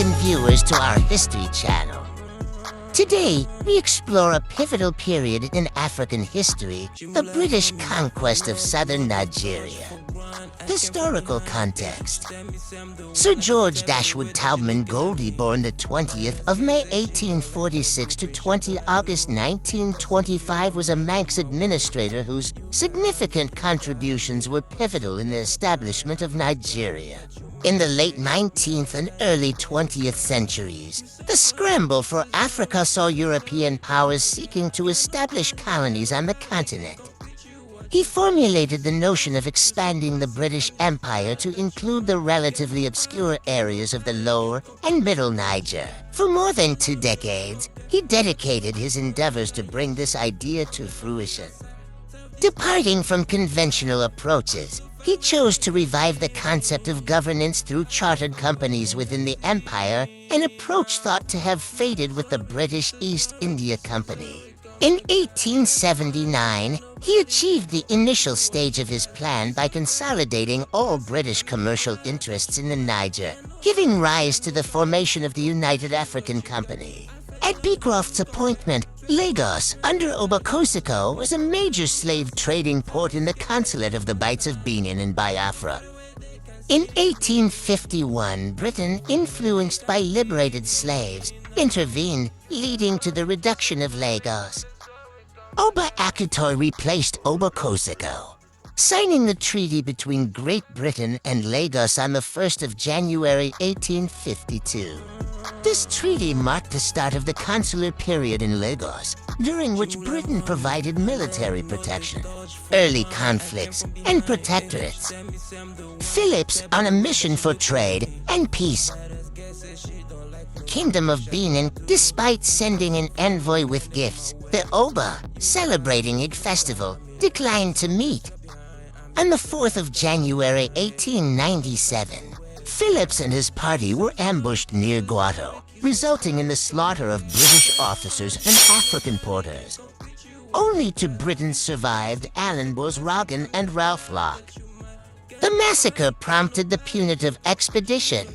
welcome viewers to our History channel. Today, we explore a pivotal period in African history, the British conquest of southern Nigeria. Historical context. Sir George Dashwood Taubman Goldie, born the 20th of May 1846 to 20 August 1925, was a Manx administrator whose significant contributions were pivotal in the establishment of Nigeria. In the late 19th and early 20th centuries, the scramble for Africa saw European powers seeking to establish colonies on the continent. He formulated the notion of expanding the British Empire to include the relatively obscure areas of the lower and middle Niger. For more than 2 decades, he dedicated his endeavors to bring this idea to fruition. Departing from conventional approaches, he chose to revive the concept of governance through chartered companies within the empire, an approach thought to have faded with the British East India Company. In 1879, he achieved the initial stage of his plan by consolidating all British commercial interests in the Niger, giving rise to the formation of the United African Company. At Beecroft's appointment, Lagos, under Obokosiko, was a major slave trading port in the consulate of the Bights of Benin and Biafra. In 1851, Britain, influenced by liberated slaves, intervened, leading to the reduction of Lagos. Oba Akintoye replaced Obokosiko, signing the treaty between Great Britain and Lagos on the 1st of January 1852. This treaty marked the start of the consular period in Lagos, during which Britain provided military protection, early conflicts, and protectorates. Phillips, on a mission for trade and peace, Kingdom of Benin, despite sending an envoy with gifts, the Oba, celebrating a festival, declined to meet. On the 4th of January 1897, Phillips and his party were ambushed near Guado, resulting in the slaughter of British officers and African porters. Only 2 Britons survived, Alan Bosrogan and Ralph Locke. The massacre prompted the punitive expedition.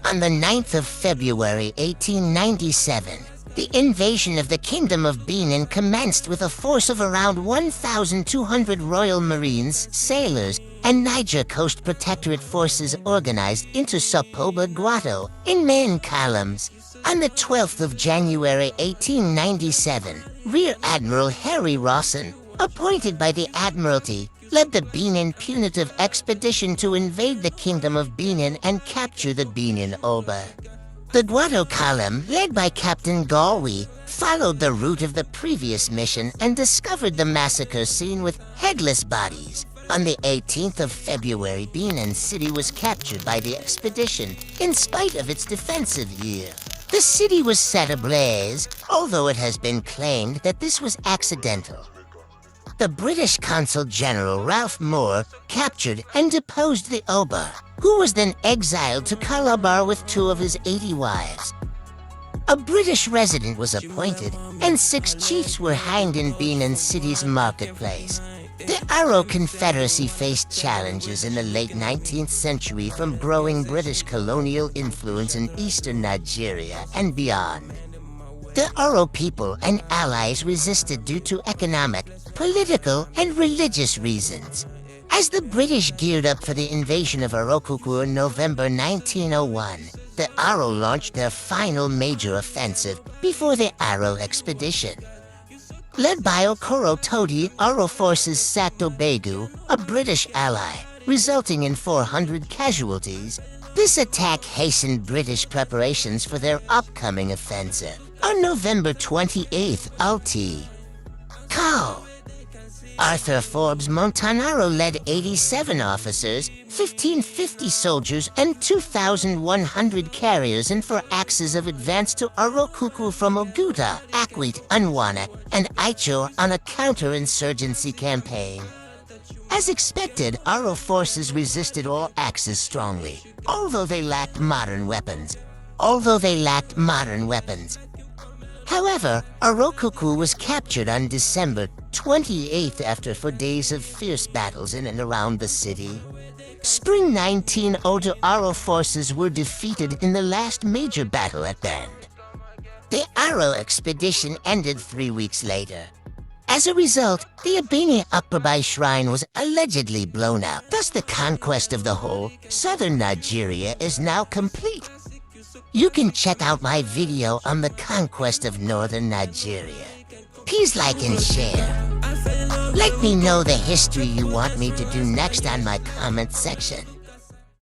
On the 9th of February 1897, the invasion of the Kingdom of Benin commenced with a force of around 1,200 Royal Marines, sailors, and Niger Coast Protectorate forces organized into Sopoba Guado in main columns. On the 12th of January 1897, Rear Admiral Harry Rawson, appointed by the Admiralty, led the Benin punitive expedition to invade the Kingdom of Benin and capture the Benin Oba. The Guado column, led by Captain Galway, followed the route of the previous mission and discovered the massacre scene with headless bodies. On the 18th of February, Benin City was captured by the expedition, in spite of its defensive year. The city was set ablaze, although it has been claimed that this was accidental. The British Consul General Ralph Moore captured and deposed the Oba, who was then exiled to Calabar with 2 of his 80 wives. A British resident was appointed, and 6 chiefs were hanged in Benin City's marketplace. The Aro Confederacy faced challenges in the late 19th century from growing British colonial influence in eastern Nigeria and beyond. The Aro people and allies resisted due to economic, political, and religious reasons. As the British geared up for the invasion of Arokuku in November 1901, the Aro launched their final major offensive before the Aro expedition. Led by Okoro Todi, Aro forces sacked Obegu, a British ally, resulting in 400 casualties. This attack hastened British preparations for their upcoming offensive. On November 28th, Arthur Forbes Montanaro led 87 officers, 1,550 soldiers, and 2,100 carriers and 4 axes of advance to Arokuku from Oguta, Akwit, Unwana, and Aicho on a counterinsurgency campaign. As expected, Aro forces resisted all axes strongly, although they lacked modern weapons. However, Arokuku was captured on December 28th after 4 days of fierce battles in and around the city. Spring 1902 Aro forces were defeated in the last major battle at Bend. The Aro expedition ended 3 weeks later. As a result, the Abini Akbabai shrine was allegedly blown out. Thus, the conquest of the whole southern Nigeria is now complete. You can check out my video on the conquest of northern Nigeria. Please like and share. Let me know the history you want me to do next on my comment section.